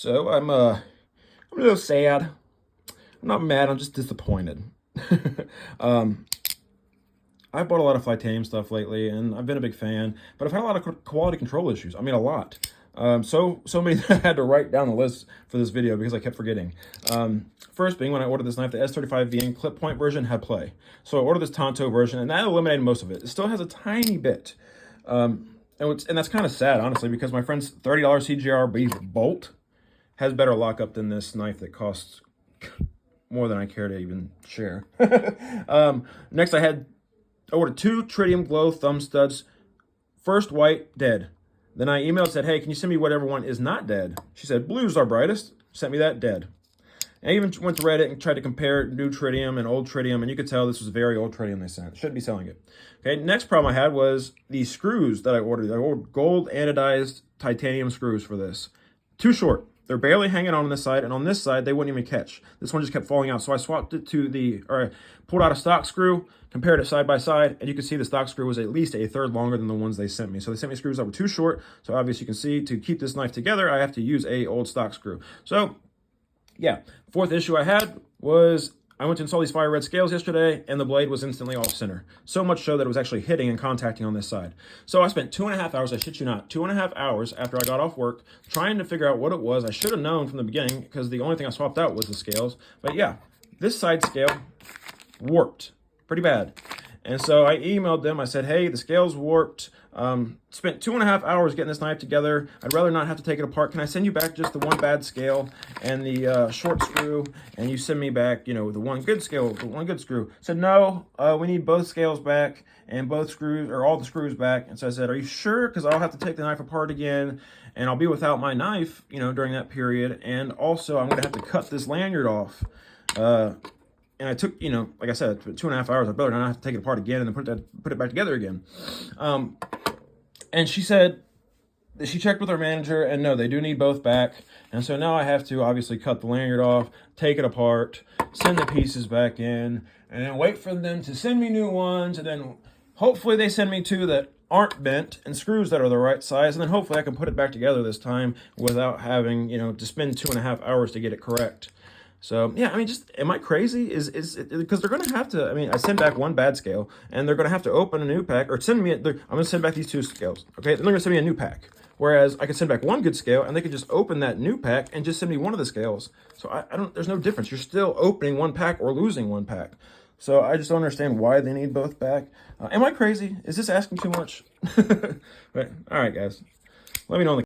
So I'm a little sad. I'm not mad, I'm just disappointed. I've bought a lot of Flytanium stuff lately, and I've been a big fan, but I've had a lot of quality control issues. I mean, a lot. So many that I had to write down the list for this video because I kept forgetting. First being when I ordered this knife, the S35VN clip point version had play. So I ordered this Tonto version, and that eliminated most of it. It still has a tiny bit. And that's kind of sad, honestly, because my friend's $30 CGR beef bolt has better lockup than this knife that costs more than I care to even share. Next, I ordered 2 tritium glow thumb studs. First white, dead. Then I emailed, said, hey, can you send me whatever one is not dead? She said, blue's our brightest. Sent me that, dead. I even went to Reddit and tried to compare new tritium and old tritium, and you could tell this was very old tritium they sent. Shouldn't be selling it. Okay, next problem I had was these screws that I ordered. I ordered gold anodized titanium screws for this. Too short. They're barely hanging on this side, and on this side, they wouldn't even catch. This one just kept falling out. So I swapped it I pulled out a stock screw, compared it side by side, and you can see the stock screw was at least a third longer than the ones they sent me. So they sent me screws that were too short. So obviously you can see to keep this knife together, I have to use a old stock screw. So yeah, fourth issue I had was I went to install these fire red scales yesterday, and the blade was instantly off center. So much so that it was actually hitting and contacting on this side. So I spent 2.5 hours, I shit you not, 2.5 hours after I got off work trying to figure out what it was. I should have known from the beginning because the only thing I swapped out was the scales. But yeah, this side scale warped pretty bad. And so I emailed them. I said, hey, the scale's warped. Spent 2.5 hours getting this knife together. I'd rather not have to take it apart. Can I send you back just the one bad scale and the short screw? And you send me back, the one good scale, the one good screw. I said, no, we need both scales back and both screws, or all the screws back. And so I said, are you sure? Because I'll have to take the knife apart again, and I'll be without my knife, during that period. And also, I'm going to have to cut this lanyard off. And I took, like I said, 2.5 hours. I'd rather not have to take it apart again and then put it back together again. And she said that she checked with her manager, and no, they do need both back. And so now I have to obviously cut the lanyard off, take it apart, send the pieces back in, and then wait for them to send me new ones. And then hopefully they send me 2 that aren't bent and screws that are the right size. And then hopefully I can put it back together this time without having, to spend 2.5 hours to get it correct. So, yeah, I mean, am I crazy? Because they're going to have to, I send back one bad scale, and they're going to have to open a new pack, or I'm going to send back these 2 scales, okay? Then they're going to send me a new pack. Whereas I could send back one good scale, and they could just open that new pack and just send me one of the scales. So there's no difference. You're still opening one pack or losing one pack. So I just don't understand why they need both back. Am I crazy? Is this asking too much? But, all right, guys. Let me know in the